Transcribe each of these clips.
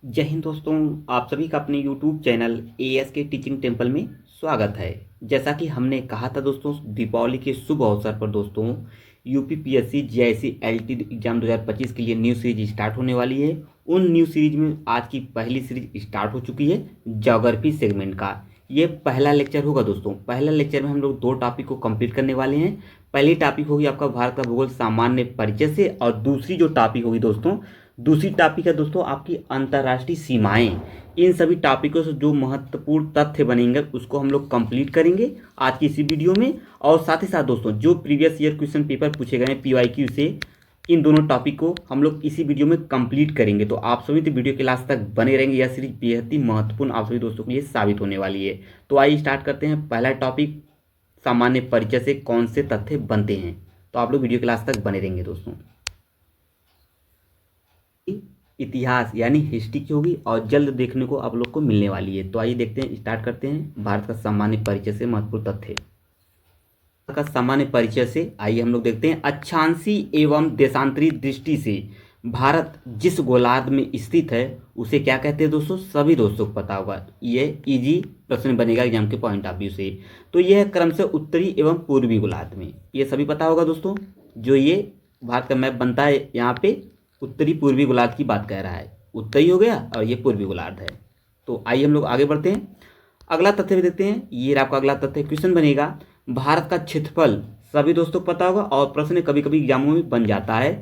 जय हिंद दोस्तों। आप सभी का अपने YouTube चैनल एएस के टीचिंग टेम्पल में स्वागत है। जैसा कि हमने कहा था दोस्तों, दीपावली के शुभ अवसर पर दोस्तों UP PSC GIC LT exam 2025 के लिए न्यू सीरीज स्टार्ट होने वाली है। उन न्यू सीरीज में आज की पहली सीरीज स्टार्ट हो चुकी है ज्योग्राफी सेगमेंट का। ये पहला लेक्चर होगा दोस्तों। पहला लेक्चर में हम लोग दो टॉपिक को कंप्लीट करने वाले हैं। पहली टॉपिक होगी आपका भारत का भूगोल सामान्य परिचय से, और दूसरी जो टॉपिक होगी दोस्तों, दूसरी टॉपिक है दोस्तों आपकी अंतर्राष्ट्रीय सीमाएं। इन सभी टॉपिकों से जो महत्वपूर्ण तथ्य बनेंगे उसको हम लोग कंप्लीट करेंगे आज की इसी वीडियो में। और साथ ही साथ दोस्तों जो प्रीवियस ईयर क्वेश्चन पेपर पूछे गए हैं पीवाईक्यू से, इन दोनों टॉपिक को हम लोग इसी वीडियो में कंप्लीट करेंगे। तो आप सभी तो वीडियो के लास्ट तक बने रहेंगे। यह सीरीज बेहद ही महत्वपूर्ण आप सभी दोस्तों के लिए साबित होने वाली है। तो आइए स्टार्ट करते हैं। पहला टॉपिक, सामान्य परिचय से कौन से तथ्य बनते हैं। तो आप लोग वीडियो के लास्ट तक बने रहेंगे दोस्तों। इतिहास यानी हिस्ट्री की होगी और जल्द देखने को आप लोग को मिलने वाली है। तो आइए देखते हैं, स्टार्ट करते हैं भारत का सामान्य परिचय से महत्वपूर्ण तथ्य। भारत का सामान्य परिचय से आइए हम लोग देखते हैं। अक्षांशी एवं देशांतरी दृष्टि से भारत जिस गोलार्ध में स्थित है उसे क्या कहते हैं दोस्तों, सभी दोस्तों को पता होगा। ये इजी प्रश्न बनेगा एग्जाम के पॉइंट ऑफ व्यू से। तो यह है क्रम से उत्तरी एवं पूर्वी गोलार्ध में, ये सभी पता होगा दोस्तों। जो ये भारत का मैप बनता है यहाँ पे उत्तरी पूर्वी गोलार्ध की बात कह रहा है। उत्तरी हो गया और ये पूर्वी गोलार्ध है। तो आइए हम लोग आगे बढ़ते हैं, अगला तथ्य भी देखते हैं। ये आपका अगला तथ्य क्वेश्चन बनेगा, भारत का क्षेत्रफल सभी दोस्तों को पता होगा और प्रश्न कभी कभी एग्जामों में बन जाता है।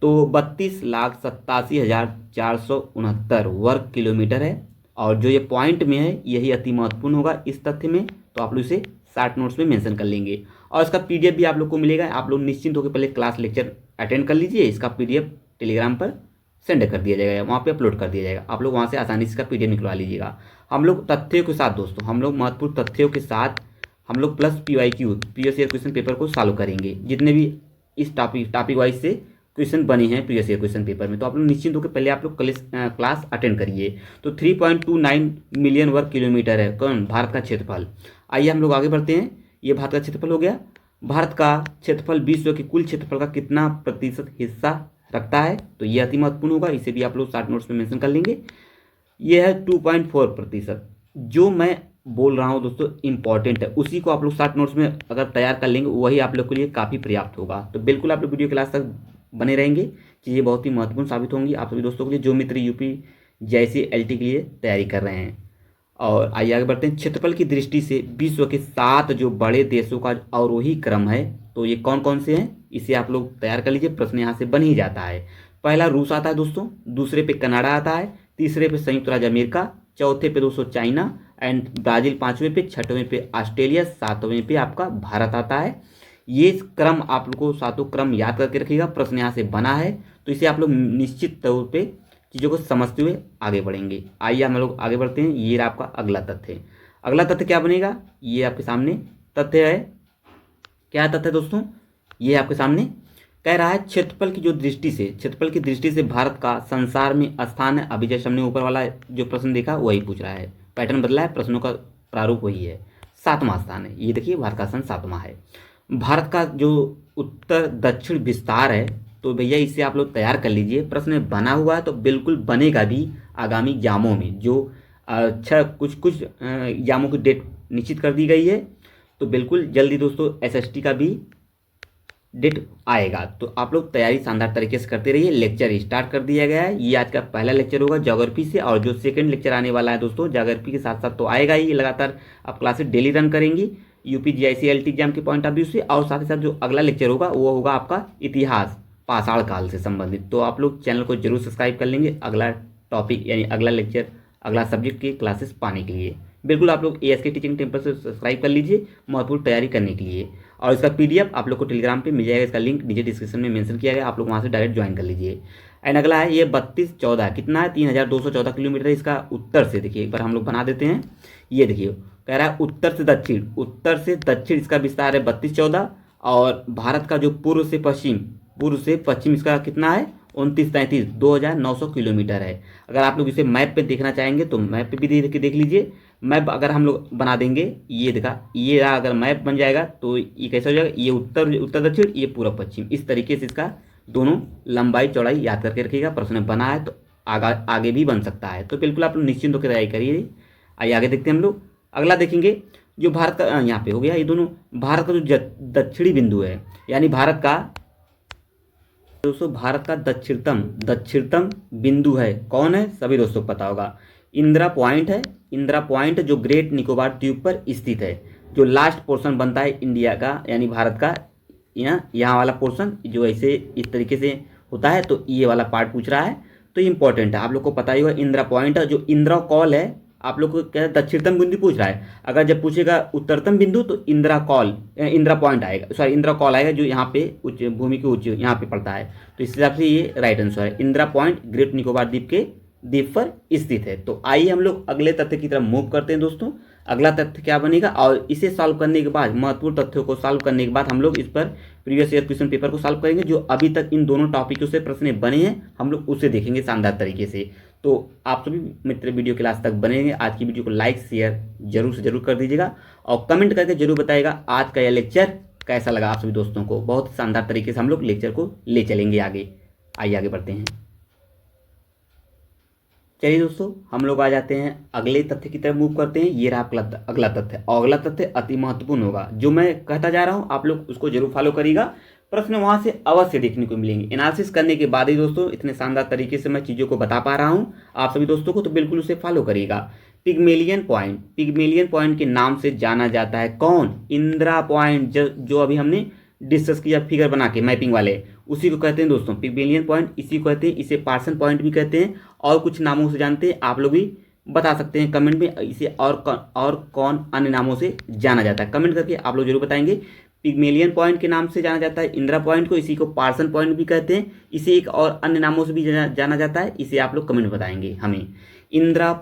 तो 32,87,469 वर्ग किलोमीटर है। और जो ये पॉइंट में है यही अति महत्वपूर्ण होगा इस तथ्य में। तो आप लोग इसे शार्ट नोट्स में मेंशन कर लेंगे और इसका पीडीएफ भी आप लोग को मिलेगा। आप लोग निश्चिंत होकर पहले क्लास लेक्चर अटेंड कर लीजिए। इसका पीडीएफ टेलीग्राम पर सेंड कर दिया जाएगा, वहाँ पे अपलोड कर दिया जाएगा। आप लोग वहाँ से आसानी से इसका पीडीएफ निकलवा लीजिएगा। हम लोग तथ्यों के साथ दोस्तों, हम लोग महत्वपूर्ण तथ्यों के साथ हम लोग plus PYQ previous year question paper को सॉल्व करेंगे, जितने भी इस टॉपिक वाइज से क्वेश्चन बने हैं प्रीवियस ईयर क्वेश्चन पेपर में। तो आप लोग निश्चिंत होकर पहले आप लोग क्लास अटेंड करिए। तो 3.29 मिलियन वर्ग किलोमीटर है कौन, भारत का क्षेत्रफल। आइए हम लोग आगे बढ़ते हैं। ये भारत का क्षेत्रफल हो गया। भारत का क्षेत्रफल विश्व के कुल क्षेत्रफल का कितना प्रतिशत हिस्सा रखता है, तो ये अति महत्वपूर्ण होगा। इसे भी आप लोग शॉर्ट नोट्स में मेंशन कर लेंगे। ये है 2.4%। जो मैं बोल रहा हूँ दोस्तों इंपॉर्टेंट है, उसी को आप लोग शॉर्ट नोट्स में अगर तैयार कर लेंगे वही आप लोग के लिए काफ़ी पर्याप्त होगा। तो बिल्कुल आप लोग वीडियो क्लास तक बने रहेंगे, चीज़ें बहुत ही महत्वपूर्ण साबित होंगी आप सभी दोस्तों के लिए जो मित्र यूपी जैसी एलटी के लिए तैयारी कर रहे हैं। और आइए आगे बढ़ते हैं। क्षेत्रफल की दृष्टि से विश्व के 7 जो बड़े देशों का अवरोही क्रम है, तो ये कौन कौन से हैं, इसे आप लोग तैयार कर लीजिए। प्रश्न यहाँ से बन ही जाता है। पहला रूस आता है दोस्तों, दूसरे पे कनाडा आता है, तीसरे पे संयुक्त राज्य अमेरिका, चौथे पे दोस्तों चाइना एंड ब्राज़ील, पाँचवें पे, छठवें पे ऑस्ट्रेलिया, सातवें पे आपका भारत आता है। ये क्रम आप लोग को सातों क्रम याद करके रखिएगा, प्रश्न यहाँ से बना है। तो इसे आप लोग निश्चित तौर पे चीज़ों को समझते हुए आगे बढ़ेंगे। आइए हम लोग आगे बढ़ते हैं। ये आपका अगला तथ्य। अगला तथ्य क्या बनेगा, ये आपके सामने तथ्य है। क्या तथ्य दोस्तों, ये आपके सामने कह रहा है क्षेत्रफल की जो दृष्टि से, क्षेत्रफल की दृष्टि से भारत का संसार में स्थान है। अभी जैसे हमने ऊपर वाला जो प्रश्न देखा वही पूछ रहा है, पैटर्न बदला है, प्रश्नों का प्रारूप वही है। 7वां स्थान है, ये देखिए भारत का स्थान 7वां है। भारत का जो उत्तर दक्षिण विस्तार है, तो भैया इसे आप लोग तैयार कर लीजिए। प्रश्न बना हुआ है तो बिल्कुल बनेगा भी आगामी एग्जामों में। जो अच्छा कुछ एग्जामों की डेट निश्चित कर दी गई है, तो बिल्कुल जल्दी दोस्तों एसएसटी का भी डेट आएगा। तो आप लोग तैयारी शानदार तरीके से करते रहिए। लेक्चर स्टार्ट कर दिया गया है। ये आज का पहला लेक्चर होगा ज्योग्राफी से, और जो सेकंड लेक्चर आने वाला है दोस्तों ज्योग्राफी के साथ साथ तो आएगा ही। लगातार आप क्लासेस डेली रन करेंगी यूपी जीआईसी एलटी एग्जाम के पॉइंट ऑफ व्यू से। और साथ ही साथ जो अगला लेक्चर होगा वो होगा आपका इतिहास पाषाण काल से संबंधित। तो आप लोग चैनल को जरूर सब्सक्राइब कर लेंगे अगला टॉपिक यानी अगला लेक्चर अगला सब्जेक्ट की क्लासेस पाने के लिए। बिल्कुल आप लोग एएस के टीचिंग टेम्पल से सब्सक्राइब कर लीजिए महत्वपूर्ण तैयारी करने के लिए। और इसका पीडीएफ आप लोग को टेलीग्राम पे मिल जाएगा, इसका लिंक नीचे डिस्क्रिप्शन में मेंशन किया गया, आप लोग वहाँ से डायरेक्ट ज्वाइन कर लीजिए। एंड अगला है ये 3214 कितना है, 3214 किलोमीटर इसका उत्तर से। देखिए एक बार हम लोग बना देते हैं। ये देखिए कह रहा है उत्तर से दक्षिण, उत्तर से दक्षिण इसका विस्तार है 3214। और भारत का जो पूर्व से पश्चिम इसका कितना है 2933, 2900 किलोमीटर है। अगर आप लोग इसे मैप पे देखना चाहेंगे तो मैप पे भी देख लीजिए। मैप अगर हम लोग बना देंगे, ये देखा ये रहा, अगर मैप बन जाएगा तो ये कैसा हो जाएगा, ये उत्तर दक्षिण, ये पूर्व पश्चिम, इस तरीके से इसका दोनों लंबाई चौड़ाई याद करके रखिएगा। प्रश्न बना है तो आगे भी बन सकता है। तो बिल्कुल आप लोग निश्चिंत होकर तैयारी करिए। आइए आगे देखते हैं हम लोग। अगला देखेंगे जो भारत का, यहाँ पे हो गया ये दोनों, भारत का जो दक्षिणी बिंदु है, यानी भारत का दोस्तों, भारत का दक्षिणतम बिंदु है, कौन है, सभी दोस्तों को पता होगा, इंदिरा पॉइंट है। इंदिरा पॉइंट जो ग्रेट निकोबार द्वीप पर स्थित है, जो लास्ट पोर्शन बनता है इंडिया का यानी भारत का, यहाँ वाला पोर्शन जो ऐसे इस तरीके से होता है, तो ये वाला पार्ट पूछ रहा है, तो ये इंपॉर्टेंट है, आप लोग को पता ही होगा। इंदिरा पॉइंट जो इंदिरा कॉल है, आप लोग को क्या है, दक्षिणतम बिंदु पूछ रहा है, अगर जब पूछेगा उत्तरतम बिंदु तो इंदिरा पॉइंट आएगा, सॉरी इंदिरा कॉल आएगा, जो यहाँ पे उच्च भूमि के उच्च यहाँ पे पड़ता है। तो इस हिसाब से ये राइट आंसर है, इंदिरा पॉइंट ग्रेट निकोबार द्वीप पर स्थित है। तो आइए हम लोग अगले तथ्य की तरफ मूव करते हैं दोस्तों। अगला तथ्य क्या बनेगा, और इसे सॉल्व करने के बाद, महत्वपूर्ण तथ्यों को सॉल्व करने के बाद हम लोग इस पर प्रीवियस ईयर क्वेश्चन पेपर को सॉल्व करेंगे, जो अभी तक इन दोनों टॉपिकों से प्रश्न बने हैं, हम लोग उसे देखेंगे शानदार तरीके से। तो आप सभी मित्र वीडियो के लास्ट तक बने रहेंगे। आज की वीडियो को लाइक शेयर जरूर से जरूर कर दीजिएगा, और कमेंट करके जरूर बताइएगा आज का यह लेक्चर कैसा लगा आप सभी दोस्तों को। बहुत शानदार तरीके से हम लोग लेक्चर को ले चलेंगे आगे। आइए आगे बढ़ते हैं। चलिए दोस्तों, हम लोग आ जाते हैं अगले तथ्य की तरफ मूव करते हैं। ये रहा अगला तथ्य, और अगला तथ्य अति महत्वपूर्ण होगा, जो मैं कहता जा रहा हूँ आप लोग उसको जरूर फॉलो करिएगा, प्रश्न वहां से अवश्य देखने को मिलेंगे। एनालिसिस करने के बाद ही दोस्तों इतने शानदार तरीके से मैं चीज़ों को बता पा रहा हूँ आप सभी दोस्तों को, तो बिल्कुल उसे फॉलो करिएगा। पिग्मेलियन पॉइंट के नाम से जाना जाता है, कौन, इंदिरा पॉइंट, जो अभी हमने डिस्कस किया फिगर बना के मैपिंग वाले, उसी को कहते हैं दोस्तों पिग्मेलियन पॉइंट, इसी को कहते हैं। इसे पार्सन पॉइंट भी कहते हैं, और कुछ नामों से जानते हैं, आप लोग भी बता सकते हैं कमेंट में, इसे और कौन अन्य नामों से जाना जाता है, कमेंट करके आप लोग जरूर बताएंगे। पिग्मेलियन पॉइंट के नाम से जाना जाता है इंदिरा पॉइंट को, इसी को पार्सन पॉइंट भी कहते हैं, इसे एक और अन्य नामों से भी जाना जाता है, इसे आप लोग कमेंट बताएंगे हमें। इंदिरा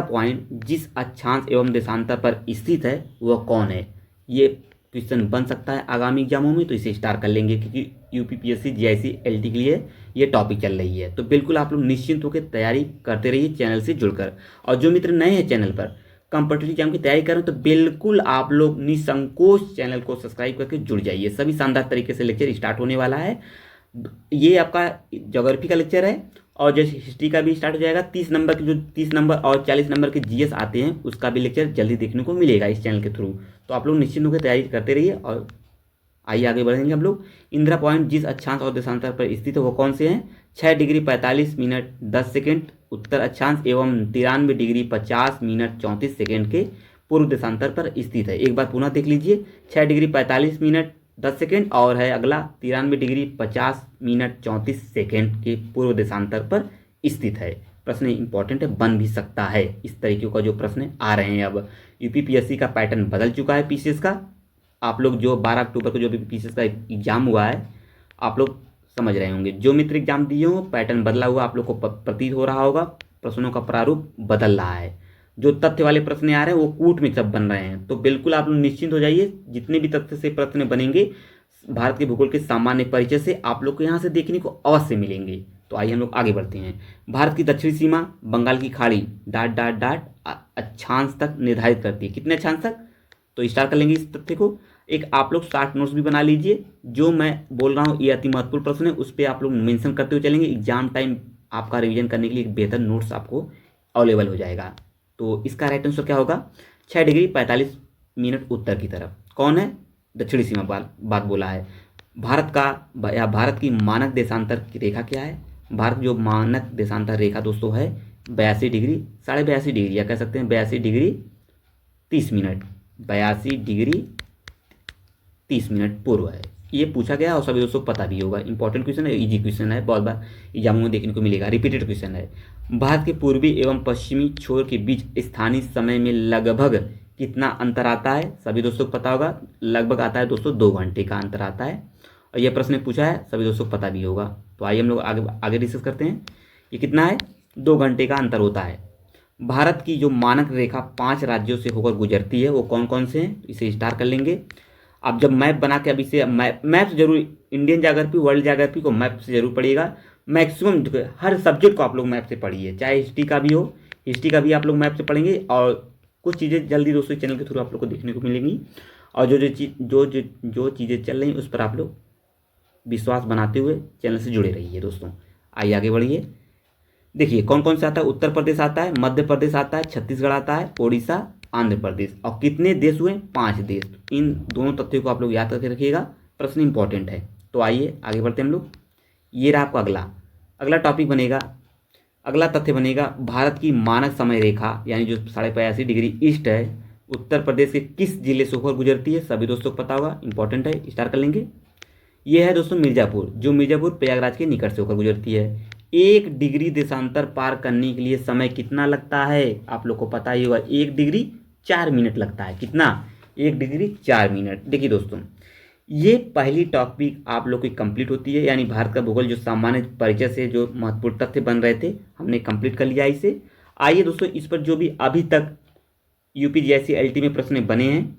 पॉइंट जिस अक्षांश एवं देशांतर पर स्थित है वह कौन है, ये क्वेश्चन बन सकता है आगामी एग्जामों में, तो इसे स्टार कर लेंगे, क्योंकि यूपीपीएससी जीआईसी एलटी के लिए ये टॉपिक चल रही है। तो बिल्कुल आप लोग निश्चिंत होकर तैयारी करते रहिए चैनल से जुड़कर। और जो मित्र नए हैं चैनल पर, कॉम्पिटिटिव एग्जाम की तैयारी करें, तो बिल्कुल आप लोग निसंकोच चैनल को सब्सक्राइब करके जुड़ जाइए। सभी शानदार तरीके से लेक्चर स्टार्ट होने वाला है। ये आपका ज्योग्राफी का लेक्चर है, और जैसे हिस्ट्री का भी स्टार्ट हो जाएगा। 30 नंबर और 40 नंबर के जीएस आते हैं, उसका भी लेक्चर जल्दी देखने को मिलेगा इस चैनल के थ्रू। तो आप लोग निश्चिंत होकर तैयारी करते रहिए। और आइए आगे बढ़ेंगे हम लोग। इंदिरा पॉइंट जिस अक्षांश और देशांतर पर स्थित है वो कौन से हैं, 6 डिग्री 45 मिनट 10 सेकेंड उत्तर अक्षांश एवं 93 डिग्री 50 मिनट 34 सेकेंड के पूर्व देशांतर पर स्थित है। एक बार पुनः देख लीजिए, 6 डिग्री 45 मिनट 10 सेकेंड, और है अगला 93 डिग्री 50 मिनट 34 सेकेंड के पूर्व देशांतर पर स्थित है। प्रश्न इंपॉर्टेंट है, बन भी सकता है, इस तरीके का जो प्रश्न आ रहे हैं। अब यूपीपीएससी का पैटर्न बदल चुका है पीसीएस का। आप लोग जो 12 अक्टूबर को जो भी पीसीएस का एग्जाम हुआ है, आप लोग समझ रहे होंगे। जो मित्र एग्जाम दिए हो, पैटर्न बदला हुआ आप लोग को प्रतीत हो रहा होगा, प्रश्नों का प्रारूप बदल रहा है। जो तथ्य वाले प्रश्न आ रहे हैं वो कूट मिक्सअप बन रहे हैं। तो बिल्कुल आप लोग निश्चिंत हो जाइए, जितने भी तथ्य से प्रश्न बनेंगे भारत के भूगोल के सामान्य परिचय से आप लोग को यहाँ से देखने को अवश्य मिलेंगे। तो आइए हम लोग आगे बढ़ते हैं। भारत की दक्षिणी सीमा बंगाल की खाड़ी ... अक्षांश तक निर्धारित करती है, कितने अक्षांश तक, तो स्टार्ट कर लेंगे इस तथ्य को। एक आप लोग शॉर्ट नोट्स भी बना लीजिए, जो मैं बोल रहा हूँ ये अति महत्वपूर्ण प्रश्न है, उस पर आप लोग मेंशन करते हुए चलेंगे। एग्जाम टाइम आपका रिवीजन करने के लिए एक बेहतर नोट्स आपको अवेलेबल हो जाएगा। तो इसका राइट आंसर क्या होगा, 6 डिग्री 45 मिनट उत्तर की तरफ। कौन है, दक्षिणी सीमा बात बोला है। भारत की मानक देशांतर की रेखा क्या है, भारत जो मानक देशांतर रेखा दोस्तों है 82 डिग्री 82.5 डिग्री, या कह सकते हैं 82 डिग्री 30 मिनट, 82 डिग्री 30 मिनट पूर्व है। ये पूछा गया और सभी दोस्तों को पता भी होगा। इंपॉर्टेंट क्वेश्चन है, इजी क्वेश्चन है, बहुत बार एग्जामों में देखने को मिलेगा, रिपीटेड क्वेश्चन है। भारत के पूर्वी एवं पश्चिमी छोर के बीच स्थानीय समय में लगभग कितना अंतर आता है, सभी दोस्तों को पता होगा, लगभग आता है दोस्तों 2 घंटे का अंतर आता है। और यह प्रश्न पूछा है, सभी दोस्तों को पता भी होगा। तो आइए हम लोग आगे डिस्कस करते हैं। ये कितना है, 2 घंटे का अंतर होता है। भारत की जो मानक रेखा 5 राज्यों से होकर गुजरती है वो कौन कौन से हैं, इसे स्टार कर लेंगे। अब जब मैप बना के, अभी से मैप जरूर, इंडियन ज्योग्राफी वर्ल्ड ज्योग्राफी को मैप से जरूर पढ़िएगा। मैक्सिमम हर सब्जेक्ट को आप लोग मैप से पढ़िए, चाहे हिस्ट्री का भी हो, हिस्ट्री का भी आप लोग मैप से पढ़ेंगे। और कुछ चीज़ें जल्दी दोस्तों चैनल के थ्रू आप लोग को देखने को मिलेंगी। और जो चीज़ें चल रही हैं उस पर आप लोग विश्वास बनाते हुए चैनल से जुड़े रहिए दोस्तों। आइए आगे बढ़िए। देखिए कौन कौन सा आता है, उत्तर प्रदेश आता है, मध्य प्रदेश आता है, छत्तीसगढ़ आता है, उड़ीसा, आंध्र प्रदेश। और कितने देश हुए, 5 देश। इन दोनों तथ्यों को आप लोग याद करके रखिएगा, प्रश्न इंपॉर्टेंट है। तो आइए आगे बढ़ते हैं हम लोग। ये रहा आपका अगला अगला टॉपिक बनेगा, अगला तथ्य बनेगा, भारत की मानक समय रेखा यानी जो 85.5 डिग्री ईस्ट है, उत्तर प्रदेश के किस जिले से होकर गुजरती है। सभी दोस्तों को पता होगा, इंपॉर्टेंट है, स्टार कर लेंगे। ये है दोस्तों मिर्ज़ापुर, जो मिर्ज़ापुर प्रयागराज के निकट से होकर गुजरती है। 1 डिग्री देशांतर पार करने के लिए समय कितना लगता है, आप लोग को पता ही होगा, 1 डिग्री 4 मिनट लगता है। कितना, 1 डिग्री 4 मिनट। देखिए दोस्तों, ये पहली टॉपिक आप लोग की कंप्लीट होती है, यानी भारत का भूगोल जो सामान्य परिचय से जो महत्वपूर्ण तथ्य बन रहे थे हमने कंप्लीट कर लिया इसे। आइए दोस्तों, इस पर जो भी अभी तक यूपीजीएससी एलटी में प्रश्न बने हैं,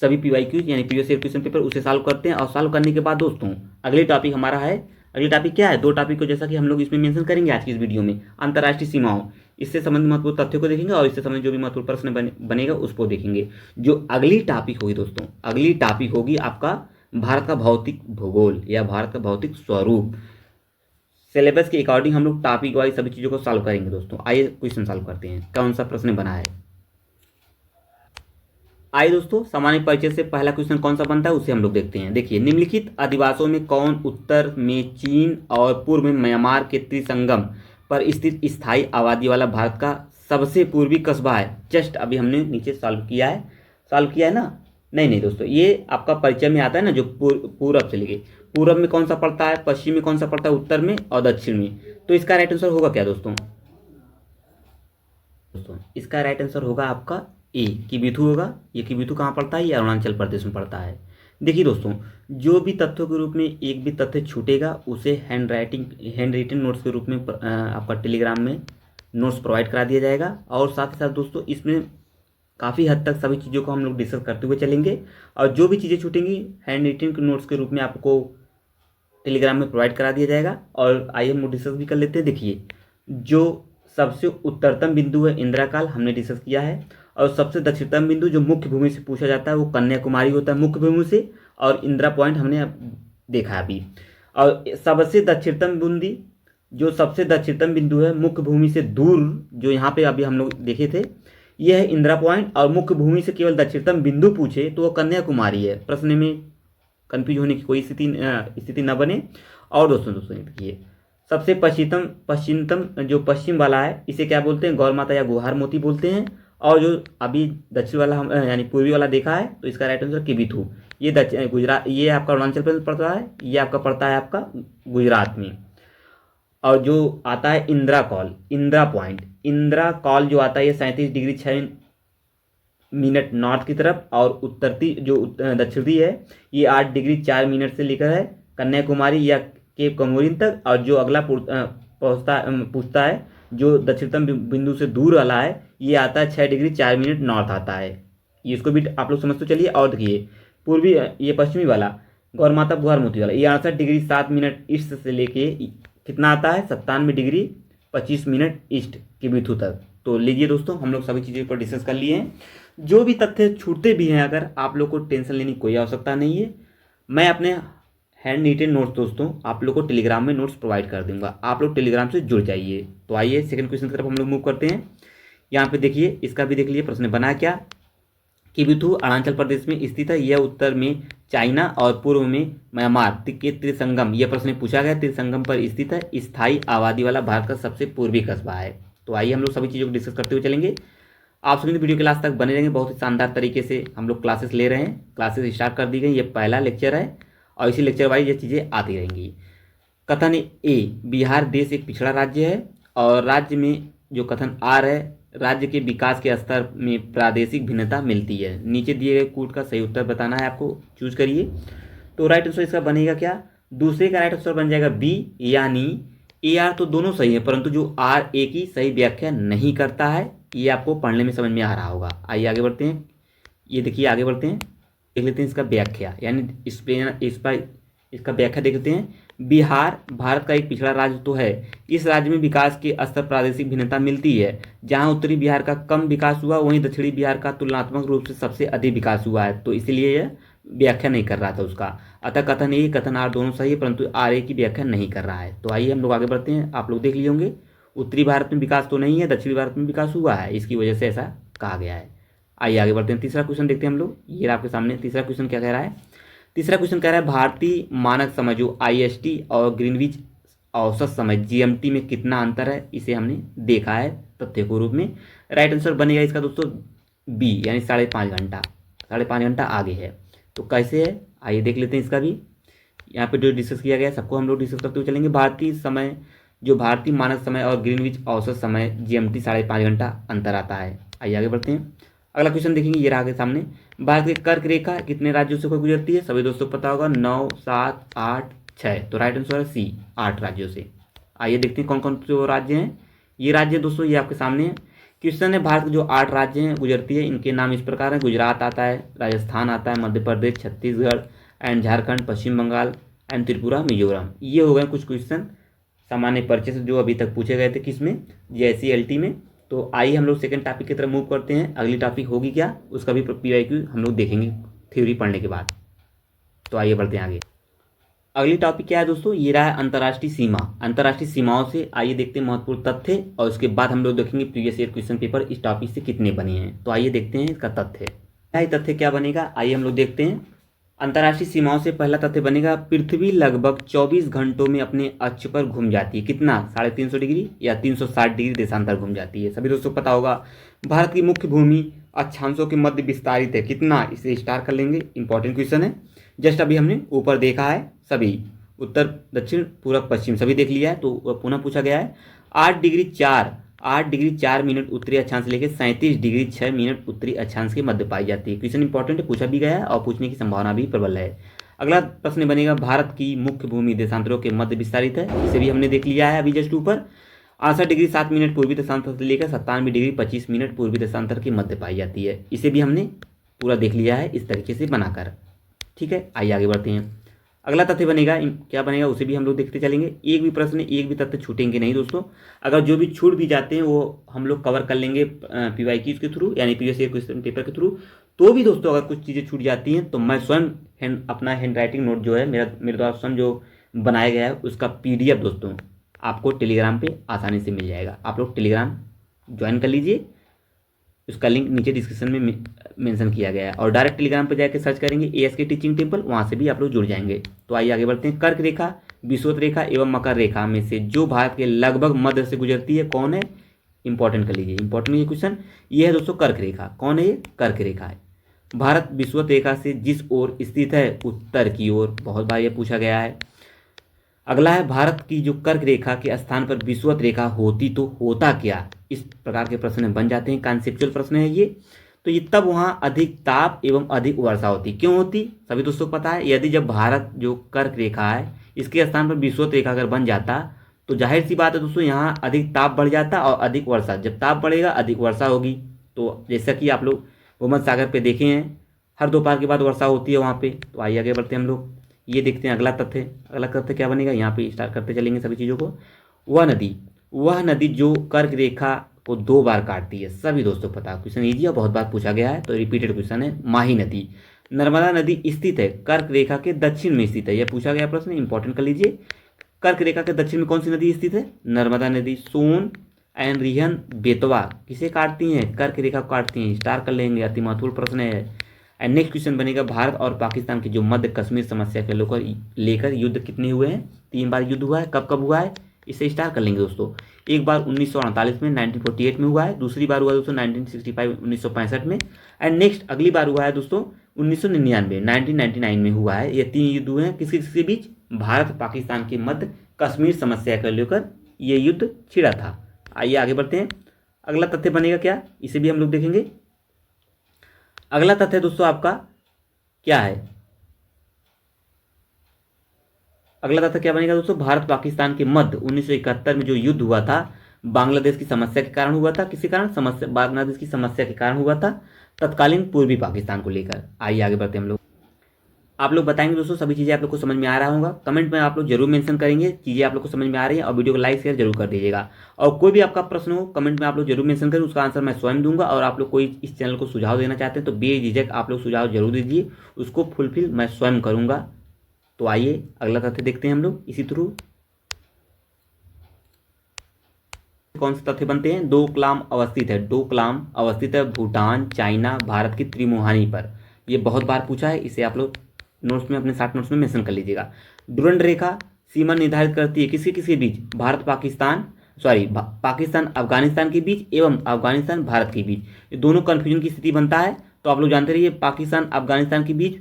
सभी पीवाईक्यू यानी प्रीवियस ईयर क्वेश्चन पेपर, उसे सॉल्व करते हैं। और सॉल्व करने के बाद दोस्तों अगले टॉपिक हमारा है, अगले टॉपिक क्या है, 2 टॉपिक को जैसा कि हम लोग इसमें मेंशन करेंगे आज की इस वीडियो में। अंतर्राष्ट्रीय सीमाओं, इससे संबंधित महत्वपूर्ण तथ्यों को देखेंगे, और इससे संबंधित जो भी महत्वपूर्ण प्रश्न बनेगा उसको देखेंगे। जो अगली टॉपिक होगी दोस्तों, अगली टॉपिक होगी आपका भारत का भौतिक भूगोल या भारत का भौतिक स्वरूप। सिलेबस के अकॉर्डिंग हम लोग टॉपिक वाइज सभी चीज़ों को सॉल्व करेंगे दोस्तों। आइए क्वेश्चन सॉल्व करते हैं, कौन सा प्रश्न बना है। आइए दोस्तों, सामान्य परिचय से पहला क्वेश्चन कौन सा बनता है उसे हम लोग देखते हैं। देखिए, निम्नलिखित अधिवासों में कौन उत्तर में चीन और पूर्व में म्यांमार के त्रिसंगम पर स्थित स्थायी आबादी वाला भारत का सबसे पूर्वी कस्बा है। जस्ट अभी हमने नीचे सॉल्व किया है ना। नहीं दोस्तों, ये आपका परिचय में आता है ना, जो पूरब से लेके, पूरब में कौन सा पड़ता है, पश्चिम में कौन सा पड़ता है, उत्तर में और दक्षिण में। तो इसका राइट आंसर होगा क्या दोस्तों, इसका राइट आंसर होगा आपका ए, किबिथु होगा। ये किबिथु कहाँ पड़ता है, ये अरुणाचल प्रदेश में पड़ता है। देखिए दोस्तों, जो भी तथ्यों के रूप में एक भी तथ्य छूटेगा उसे हैंड रिटन नोट्स के रूप में आपका टेलीग्राम में नोट्स प्रोवाइड करा दिया जाएगा। और साथ ही साथ दोस्तों, इसमें काफ़ी हद तक सभी चीज़ों को हम लोग डिस्कस करते हुए चलेंगे, और जो भी चीज़ें छूटेंगी हैंड रिटन नोट्स के रूप में आपको टेलीग्राम में प्रोवाइड करा दिया जाएगा। और आइए हम लोग डिस्कस भी कर लेते हैं। देखिए, जो सबसे उत्तरतम बिंदु है इंदिराकाल, हमने डिस्कस किया है। और सबसे दक्षिणतम बिंदु जो मुख्य भूमि से पूछा जाता है वो कन्याकुमारी होता है मुख्य भूमि से, और इंदिरा पॉइंट हमने अब देखा अभी। और सबसे दक्षिणतम बिंदु, जो सबसे दक्षिणतम बिंदु है मुख्य भूमि से दूर, जो यहाँ पे अभी हम लोग देखे थे, यह है इंदिरा पॉइंट। और मुख्य भूमि से केवल दक्षिणतम बिंदु पूछे तो वो कन्याकुमारी है। प्रश्न में कन्फ्यूज होने की कोई स्थिति न बने। और दोस्तों देखिए, सबसे पश्चिमतम जो पश्चिम वाला है इसे क्या बोलते हैं, गौर माता या गुहार मोती बोलते हैं। और जो अभी दक्षिण वाला हम यानी पूर्वी वाला देखा है, तो इसका राइट आंसर किबिथु। ये गुजरात, ये आपका अरुणाचल प्रदेश पड़ता है, ये आपका पड़ता है आपका गुजरात में। और जो आता है इंदिरा पॉइंट, इंदिरा कॉल जो आता है ये 37 डिग्री 6 मिनट नॉर्थ की तरफ, और उत्तरी जो दक्षिणी है ये 8 डिग्री 4 मिनट से लेकर है कन्याकुमारी या केप कमोरिन तक। और जो अगला पूछता है जो दक्षिणतम बिंदु से दूर वाला है, ये आता है 6 डिग्री 4 मिनट नॉर्थ आता है। ये इसको भी आप लोग समझ तो चलिए। और देखिए, पूर्वी ये पश्चिमी वाला गौर माता गुहार मोती वाला, ये 68 डिग्री 7 मिनट ईस्ट से लेके कितना आता है, 97 डिग्री 25 मिनट ईस्ट किबिथु तक। तो लीजिए दोस्तों, हम लोग सभी चीज़ों पर डिस्कस कर लिए हैं। जो भी तथ्य छूटते भी हैं, अगर आप लोग को टेंशन लेने की कोई आवश्यकता नहीं है। मैं अपने हैंड रिटन नोट्स दोस्तों आप लोग को टेलीग्राम में नोट्स प्रोवाइड कर दूंगा, आप लोग टेलीग्राम से जुड़ जाइए। तो आइए सेकंड क्वेश्चन की तरफ हम लोग मूव करते हैं। यहाँ पे देखिए, इसका भी देख लीजिए, प्रश्न बना क्या, किबिथु अरुणाचल प्रदेश में स्थित है। यह उत्तर में चाइना और पूर्व में म्यांमार के त्रिसंगम, यह प्रश्न पूछा गया, त्रिसंगम पर स्थित है। स्थायी आबादी वाला भारत का सबसे पूर्वी कस्बा है। तो आइए हम लोग सभी चीज़ों को डिस्कस करते हुए चलेंगे। आप सभी वीडियो क्लास तक बने रहेंगे, बहुत ही शानदार तरीके से हम लोग क्लासेस ले रहे हैं, क्लासेस स्टार्ट कर दी गई। ये पहला लेक्चर है और इसी लेक्चर वाइज ये चीज़ें आती रहेंगी। कथन ए, बिहार देश एक पिछड़ा राज्य है। और राज्य में जो कथन आर है, राज्य के विकास के स्तर में प्रादेशिक भिन्नता मिलती है। नीचे दिए गए कूट का सही उत्तर बताना है आपको, चूज करिए। तो राइट आंसर इसका बनेगा क्या, दूसरे का राइट आंसर बन जाएगा बी, यानी ए आर तो दोनों सही है, परंतु जो आर ए की सही व्याख्या नहीं करता है, ये आपको पढ़ने में समझ में आ रहा होगा। आइए आगे बढ़ते हैं। ये देखिए, आगे बढ़ते हैं, देख लेते हैं इसका व्याख्या, यानी इसका व्याख्या देख लेते हैं। बिहार भारत का एक पिछड़ा राज्य तो है। इस राज्य में विकास के स्तर प्रादेशिक भिन्नता मिलती है। जहां उत्तरी बिहार का कम विकास हुआ, वहीं दक्षिणी बिहार का तुलनात्मक रूप से सबसे अधिक विकास हुआ है। तो इसलिए यह व्याख्या नहीं कर रहा था उसका। अतः कथन ए कथन आर दोनों सही है, परंतु आर ए की व्याख्या नहीं कर रहा है। तो आइए हम लोग आगे बढ़ते हैं। आप लोग देख लिए होंगे, उत्तरी भारत में विकास तो नहीं है, दक्षिणी भारत में विकास हुआ है, इसकी वजह से ऐसा कहा गया है। आइए आगे बढ़ते हैं, तीसरा क्वेश्चन देखते हैं हम लोग। ये आपके सामने तीसरा क्वेश्चन क्या कह रहा है। तीसरा क्वेश्चन कह रहा है भारतीय मानक समय जो IST और ग्रीनविच औसत समय GMT में कितना अंतर है, इसे हमने देखा है तथ्य के रूप में। राइट आंसर बनेगा इसका दोस्तों B, यानी 5.5 घंटा, 5.5 घंटा आगे है। तो कैसे है आइए देख लेते हैं इसका भी। यहाँ पे जो डिस्कस किया गया है सबको हम लोग डिस्कस करते हुए चलेंगे। भारतीय समय जो भारतीय मानक समय और ग्रीनविच औसत समय GMT 5.5 घंटा अंतर आता है। आइए आगे बढ़ते हैं, अगला क्वेश्चन देखेंगे। ये रहा आगे सामने, भारत की कर्क रेखा कितने राज्यों से गुजरती है, सभी दोस्तों को पता होगा 9, 7, 8, 6। तो राइट आंसर है C, 8 राज्यों से। आइए देखते हैं कौन कौन से वो राज्य हैं। ये राज्य दोस्तों ये आपके सामने है। क्वेश्चन है भारत के जो 8 राज्य हैं गुजरती है, इनके नाम इस प्रकार हैं। गुजरात आता है, राजस्थान आता है, मध्य प्रदेश, छत्तीसगढ़ एंड झारखंड, पश्चिम बंगाल एंड त्रिपुरा, मिजोरम। ये हो गए कुछ क्वेश्चन सामान्य परिचय से जो अभी तक पूछे गए थे किसमें, JSC-LT में। तो आइए हम लोग सेकंड टॉपिक की तरफ मूव करते हैं। अगली टॉपिक होगी क्या, उसका भी PYQ हम लोग देखेंगे थ्योरी पढ़ने के बाद। तो आइए बढ़ते हैं आगे। अगली टॉपिक क्या है दोस्तों, ये रहा है अंतर्राष्ट्रीय सीमा। अंतर्राष्ट्रीय सीमाओं से आइए देखते हैं महत्वपूर्ण तथ्य, और उसके बाद हम लोग देखेंगे प्रीवियस ईयर क्वेश्चन पेपर इस टॉपिक से कितने बने हैं। तो आइए देखते हैं इसका तथ्य, तथ्य क्या बनेगा। आइए हम लोग देखते हैं। अंतर्राष्ट्रीय सीमाओं से पहला तथ्य बनेगा, पृथ्वी लगभग 24 घंटों में अपने अक्ष पर घूम जाती है। कितना, 350 डिग्री या 360 डिग्री देशांतर घूम जाती है। सभी दोस्तों को पता होगा भारत की मुख्य भूमि अक्षांशों के मध्य विस्तारित है। कितना, इसे स्टार कर लेंगे, इंपॉर्टेंट क्वेश्चन है। जस्ट अभी हमने ऊपर देखा है, सभी उत्तर दक्षिण पूरब पश्चिम सभी देख लिया है। तो पुनः पूछा गया है 8 डिग्री 4 मिनट उत्तरी अक्षांश लेकर 37 डिग्री 6 मिनट उत्तरी अक्षांश के मध्य पाई जाती है। क्वेश्चन इंपॉर्टेंट है, पूछा भी गया है और पूछने की संभावना भी प्रबल है। अगला प्रश्न बनेगा, भारत की मुख्य भूमि देशांतरों के मध्य विस्तारित है। इसे भी हमने देख लिया है अभी जस्ट ऊपर। 68 डिग्री 7 मिनट पूर्वी देशांतर से लेकर 97 डिग्री 25 मिनट पूर्वी देशांतर के मध्य पाई जाती है। इसे भी हमने पूरा देख लिया है इस तरीके से बनाकर। ठीक है, आइए आगे बढ़ते हैं। अगला तथ्य बनेगा, क्या बनेगा उसे भी हम लोग देखते चलेंगे। एक भी प्रश्न, एक भी तथ्य छूटेंगे नहीं दोस्तों। अगर जो भी छूट भी जाते हैं वो हम लोग कवर कर लेंगे PYQ के थ्रू, यानी प्रीवियस ईयर क्वेश्चन पेपर के थ्रू। तो भी दोस्तों अगर कुछ चीज़ें छूट जाती हैं तो मैं स्वयं अपना हैंड राइटिंग नोट जो है मेरे द्वारा स्वयं जो बनाया गया है उसका PDF दोस्तों आपको टेलीग्राम पे आसानी से मिल जाएगा। आप लोग टेलीग्राम ज्वाइन कर लीजिए, उसका लिंक नीचे डिस्क्रिप्शन में मेंशन किया गया है। और डायरेक्ट टेलीग्राम पर जाकर सर्च करेंगे ASK टीचिंग टेम्पल, वहाँ से भी आप लोग जुड़ जाएंगे। तो आइए आगे बढ़ते हैं। कर्क रेखा, विषुवत रेखा एवं मकर रेखा में से जो भारत के लगभग मध्य से गुजरती है कौन है, इंपॉर्टेंट कर लीजिए, इंपॉर्टेंट ये क्वेश्चन। ये है दोस्तों कर्क रेखा। कौन है ये, कर्क रेखा है। भारत विषुवत रेखा से जिस ओर स्थित है, उत्तर की ओर, बहुत बार ये पूछा गया है। अगला है, भारत की जो कर्क रेखा के स्थान पर विषुवत रेखा होती तो होता क्या। इस प्रकार के प्रश्न बन जाते हैं, कॉन्सेप्चुअल प्रश्न है ये। तो ये तब वहाँ अधिक ताप एवं अधिक वर्षा होती। क्यों होती, सभी दोस्तों को पता है। यदि जब भारत जो कर्क रेखा है इसके स्थान पर विषुवत रेखा अगर बन जाता तो जाहिर सी बात है दोस्तों यहाँ अधिक ताप बढ़ जाता और अधिक वर्षा। जब ताप बढ़ेगा अधिक वर्षा होगी। तो जैसा कि आप लोग भूमध्य सागर पे देखे हैं, हर दोपहर के बाद वर्षा होती है वहाँ पे। तो आइए आगे बढ़ते हैं हम लोग, ये देखते हैं अगला तथ्य। अगला तथ्य क्या बनेगा, यहाँ पे स्टार्ट करते चलेंगे सभी चीज़ों को। वह नदी जो कर्क रेखा को 2 बार काटती है। सभी दोस्तों को पता, क्वेश्चन ईजी और बहुत बार पूछा गया है, तो रिपीटेड क्वेश्चन है। माही नदी, नर्मदा नदी स्थित है कर्क रेखा के दक्षिण में स्थित है। यह पूछा गया प्रश्न, इंपॉर्टेंट कर लीजिए। कर्क रेखा के दक्षिण में कौन सी नदी स्थित है, नर्मदा नदी। सोन एंड रिहन बेतवा किसे काटती हैं, कर्क रेखा को काटती हैं, स्टार कर लेंगे, अति महत्वपूर्ण प्रश्न है। एंड नेक्स्ट क्वेश्चन बनेगा, भारत और पाकिस्तान की जो मध्य कश्मीर समस्या के लेकर युद्ध कितने हुए हैं, 3 बार युद्ध हुआ है। कब कब हुआ है, इसे स्टार कर लेंगे दोस्तों। एक बार 1948 में 1948 में हुआ है, दूसरी बार हुआ है दोस्तों 1965 1965 में, एंड नेक्स्ट अगली बार हुआ है दोस्तों 1999 1999 में हुआ है। ये 3 युद्ध हुए हैं किसके किसके बीच, भारत पाकिस्तान के मध्य कश्मीर समस्या को लेकर ये युद्ध छिड़ा था। आइए आगे बढ़ते हैं। अगला तथ्य बनेगा क्या, इसे भी हम लोग देखेंगे। अगला तथ्य दोस्तों आपका क्या है, अगला तथ्य क्या बनेगा दोस्तों, भारत पाकिस्तान के मध्य 1971 में जो युद्ध हुआ था बांग्लादेश की समस्या के कारण हुआ था। किसी कारण, समस्या बांग्लादेश की समस्या के कारण हुआ था, तत्कालीन पूर्वी पाकिस्तान को लेकर। आइए आगे बढ़ते हैं हम लोग। आप लोग बताएंगे दोस्तों सभी चीज़ें आप लोग को समझ में आ रहा होगा। कमेंट में आप लोग जरूर मेंशन करेंगे चीज़ें आप लोग को समझ में आ रही हैं, और वीडियो को लाइक शेयर जरूर कर दीजिएगा। और कोई भी आपका प्रश्न हो कमेंट में आप लोग जरूर मेंशन करें, उसका आंसर मैं स्वयं दूंगा। और आप लोग कोई इस चैनल को सुझाव देना चाहते हैं तो बेझिझक आप लोग सुझाव जरूर दीजिए, उसको फुलफिल मैं स्वयं करूँगा। तो आइए अगला तथ्य देखते हैं हम लोग इसी थ्रू। कौन से तथ्य बनते हैं? डोकलाम अवस्थित है, डोकलाम अवस्थित है भूटान, चाइना, भारत की त्रिमुहानी पर। ये बहुत बार पूछा है, इसे आप लोग नोट्स में, अपने शॉर्ट नोट्स में मेंशन कर लीजिएगा। डुरंड रेखा सीमा निर्धारित करती है किसके किसके बीच? भारत पाकिस्तान, सॉरी पाकिस्तान अफगानिस्तान के बीच एवं अफगानिस्तान भारत के बीच। ये दोनों कन्फ्यूजन की स्थिति बनता है, तो आप लोग जानते रहिए पाकिस्तान अफगानिस्तान के बीच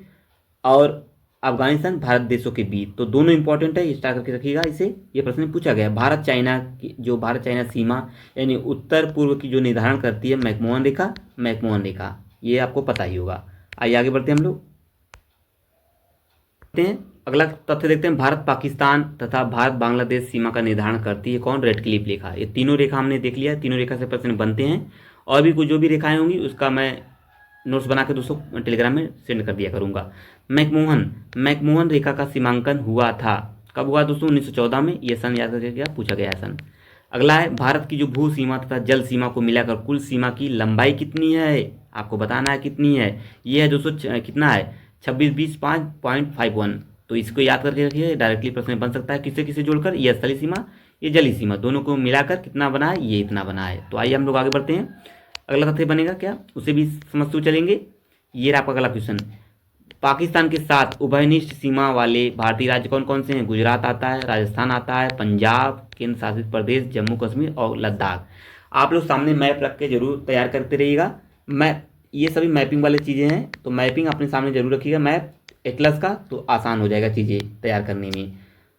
और अफगानिस्तान भारत देशों के बीच, तो दोनों इंपॉर्टेंट है, स्टार करके रखिएगा इसे। ये प्रश्न पूछा गया है। भारत चाइना की, जो भारत चाइना सीमा यानी उत्तर पूर्व की जो निर्धारण करती है मैकमोहन रेखा, मैकमोहन रेखा, ये आपको पता ही होगा। आइए आगे बढ़ते हैं हम लोग। अगला तथ्य देखते हैं, भारत पाकिस्तान तथा भारत बांग्लादेश सीमा का निर्धारण करती है कौन? रेडक्लिफ रेखा। ये तीनों रेखा हमने देख लिया, तीनों रेखा से प्रश्न बनते हैं। और भी कुछ जो भी रेखाएं होंगी उसका मैं नोट्स बना के दोस्तों टेलीग्राम में सेंड कर दिया करूंगा। मैकमोहन रेखा का सीमांकन हुआ था, कब हुआ दोस्तों? 1914 में। यह सन याद करके क्या पूछा गया है सन। अगला है, भारत की जो भू सीमा तथा जल सीमा को मिलाकर कुल सीमा की लंबाई कितनी है? आपको बताना है कितनी है। ये है दोस्तों कितना है? 2625.51। तो इसको याद करके रखिए, डायरेक्टली प्रश्न बन सकता है किससे किससे जोड़कर। ये स्थलीय सीमा, ये जलीय सीमा, दोनों को मिलाकर कितना बना है? ये इतना बना है। तो आइए हम लोग आगे बढ़ते हैं। अगला तथ्य बनेगा क्या, उसे भी समझते हुए चलेंगे। ये आपका अगला क्वेश्चन, पाकिस्तान के साथ उभयनिष्ठ सीमा वाले भारतीय राज्य कौन कौन से हैं? गुजरात आता है, राजस्थान आता है, पंजाब, केंद्र शासित प्रदेश, जम्मू कश्मीर और लद्दाख। आप लोग सामने मैप रख के जरूर तैयार करते रहिएगा। मैप, ये सभी मैपिंग वाली चीज़ें हैं, तो मैपिंग अपने सामने जरूर रखिएगा, मैप एटलस का, तो आसान हो जाएगा चीज़ें तैयार करने में।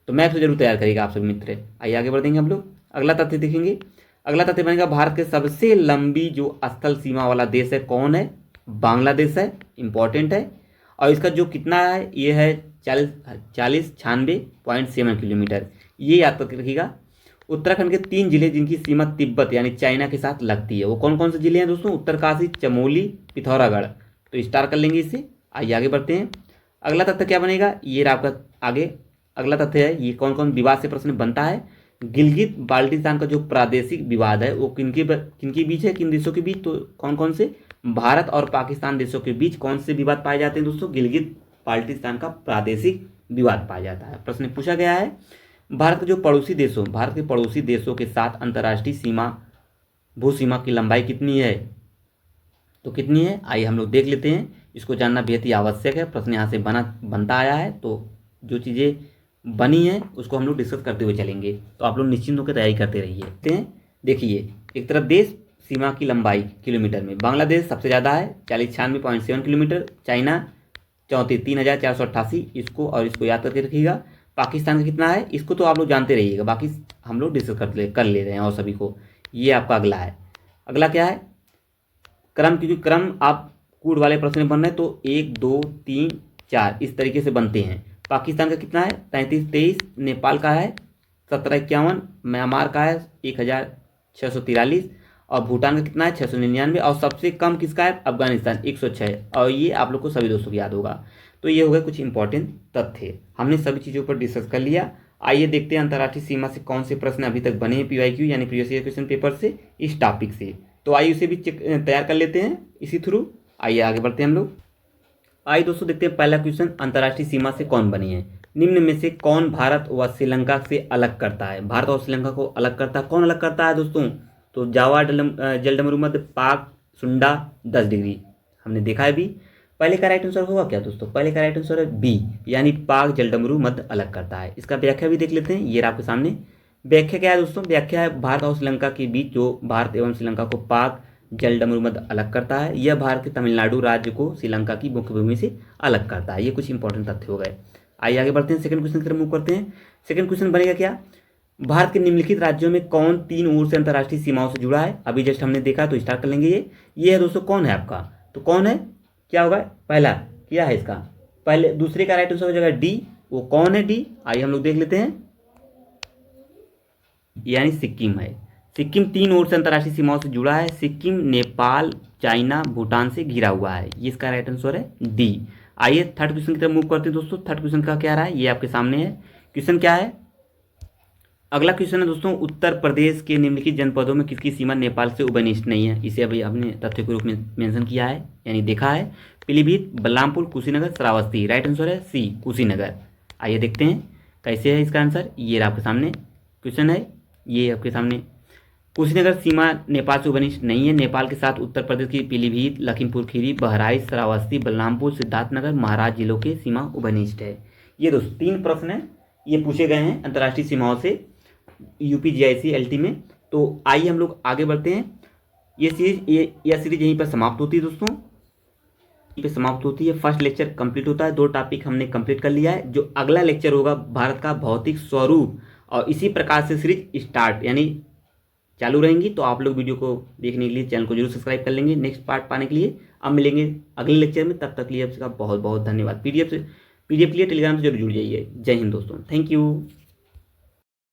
तो मैप से जरूर तैयार करिएगा आप सभी मित्र। आइए आगे बढ़ देंगे हम लोग। अगला तथ्य देखेंगे। अगला तथ्य बनेगा, भारत के सबसे लंबी जो स्थल सीमा वाला देश है कौन है? बांग्लादेश है, इंपॉर्टेंट है। और इसका जो कितना है, ये है 96 किलोमीटर। ये याद करके रखिएगा। उत्तराखंड के 3 जिले जिनकी सीमा तिब्बत यानी चाइना के साथ लगती है, वो कौन कौन से जिले हैं दोस्तों? उत्तरकाशी, चमोली, पिथौरागढ़। तो स्टार कर लेंगे इसे। आइए आगे बढ़ते हैं। अगला तथ्य क्या बनेगा, ये आपका आगे अगला तथ्य है, ये कौन कौन विवाद से प्रश्न बनता है। गिलगित बाल्टिस्तान का जो प्रादेशिक विवाद है वो किनके बीच है, किन देशों के बीच? तो कौन कौन से? भारत और पाकिस्तान देशों के बीच कौन से विवाद पाए जाते हैं दोस्तों? गिलगित बाल्टिस्तान का प्रादेशिक विवाद पाया जाता है। प्रश्न पूछा गया है, भारत के जो पड़ोसी देशों, भारत के पड़ोसी देशों के साथ अंतर्राष्ट्रीय सीमा, भू सीमा की लंबाई कितनी है? तो कितनी है, आइए हम लोग देख लेते हैं। इसको जानना बेहद ही आवश्यक है, प्रश्न यहाँ से बनता आया है, तो जो चीज़ें बनी है उसको हम लोग डिस्कस करते हुए चलेंगे। तो आप लोग निश्चिंत होकर तैयारी करते रहिए। देखिए, एक तरफ देश सीमा की लंबाई किलोमीटर में, बांग्लादेश सबसे ज़्यादा है 96.7 किलोमीटर, चाइना 34,488, इसको और इसको याद करके रखिएगा। पाकिस्तान का कितना है, इसको तो आप लोग जानते रहिएगा, बाकी हम लोग डिस्कस कर ले रहे हैं और सभी को। ये आपका अगला है। अगला क्या है, क्रम, क्योंकि क्रम आप कूड़ वाले प्रश्न बन रहे हैं तो 1 2 3 4 इस तरीके से बनते हैं। पाकिस्तान का कितना है, 3323, नेपाल का है 1751, म्यांमार का है 1643 और भूटान का कितना है 699 और सबसे कम किसका है, अफगानिस्तान 106। और ये आप लोग को सभी दोस्तों को याद होगा। तो ये हो गए कुछ इंपॉर्टेंट तथ्य, हमने सभी चीज़ों पर डिस्कस कर लिया। आइए देखते हैं अंतर्राष्ट्रीय सीमा से कौन से प्रश्न अभी तक बने हैं PYQ यानी प्रीवियस ईयर क्वेश्चन पेपर से इस टॉपिक से। तो आइए उसे भी तैयार कर लेते हैं इसी थ्रू। आइए आगे बढ़ते हैं हम लोग। आइए दोस्तों देखते हैं पहला क्वेश्चन, अंतर्राष्ट्रीय सीमा से कौन बनी है? निम्न में से कौन भारत व श्रीलंका से अलग करता है? भारत और श्रीलंका को अलग करता है, कौन अलग करता है दोस्तों? तो जावा जलडमरू मध्य पाक सुंडा 10 डिग्री हमने देखा है भी। पहले का राइट आंसर होगा क्या दोस्तों? पहले का राइट आंसर है बी, यानी पाक जलडमरू मध्य अलग करता है। इसका व्याख्या भी देख लेते हैं, ये आपके सामने व्याख्या क्या है दोस्तों? व्याख्या है, भारत और श्रीलंका के बीच जो भारत एवं श्रीलंका को पाक जलडमरू मध्य अलग करता है, यह भारत के तमिलनाडु राज्य को श्रीलंका की मुख्य भूमि से अलग करता है। ये कुछ इंपॉर्टेंट तथ्य हो गए। आइए आगे बढ़ते हैं, सेकंड क्वेश्चन की तरफ मूव करते हैं। सेकंड क्वेश्चन बनेगा क्या, भारत के निम्नलिखित राज्यों में कौन 3 ओर से अंतर्राष्ट्रीय सीमाओं से जुड़ा है? अभी जस्ट हमने देखा तो स्टार्ट कर लेंगे। ये है दोस्तों, कौन है आपका? तो कौन है, क्या होगा? पहला क्या है इसका, पहले दूसरे का राइट आंसर हो जाएगा डी। वो कौन है डी? आइए हम लोग देख लेते हैं, यानी सिक्किम है। सिक्किम 3 ओर से अंतर्राष्ट्रीय सीमाओं से जुड़ा है। सिक्किम नेपाल, चाइना, भूटान से घिरा हुआ है। ये इसका राइट आंसर है डी। आइए थर्ड क्वेश्चन की तरफ मूव करते हैं दोस्तों। थर्ड क्वेश्चन का क्या रहा है, ये आपके सामने है। क्वेश्चन क्या है, अगला क्वेश्चन है दोस्तों, उत्तर प्रदेश के निम्नलिखित जनपदों में किसकी सीमा नेपाल से उभयनिष्ठ नहीं है? इसे अभी हमने तथ्य के रूप में मेंशन किया है, यानी देखा है। पीलीभीत, बलरामपुर, कुशीनगर, श्रावस्ती। राइट आंसर है सी, कुशीनगर। आइए देखते हैं कैसे है इसका आंसर। ये आपके सामने क्वेश्चन है, ये आपके सामने कुशीनगर सीमा नेपाल से घनिष्ठ नहीं है। नेपाल के साथ उत्तर प्रदेश की पीलीभीत, लखीमपुर खीरी, बहराइच, श्रावस्ती, बलरामपुर, सिद्धार्थनगर, महाराज जिलों के सीमा उभयनिष्ठ है। ये दोस्तों 3 प्रश्न हैं, ये पूछे गए हैं अंतर्राष्ट्रीय सीमाओं से यूपी जीआईसी एलटी में। तो आइए हम लोग आगे बढ़ते हैं। यह सीरीज यहीं पर समाप्त होती है दोस्तों, यहीं पर समाप्त होती है। फर्स्ट लेक्चर कंप्लीट होता है, 2 टॉपिक हमने कंप्लीट कर लिया है। जो अगला लेक्चर होगा भारत का भौतिक स्वरूप, और इसी प्रकार से सीरीज स्टार्ट यानी चालू रहेंगी। तो आप लोग वीडियो को देखने के लिए चैनल को जरूर सब्सक्राइब कर लेंगे नेक्स्ट पार्ट पाने के लिए। अब मिलेंगे अगले लेक्चर में, तब तक के लिए आपका बहुत बहुत धन्यवाद। पीडीएफ के लिए टेलीग्राम से जरूर जुड़ जाइए। जय हिंद दोस्तों, थैंक यू।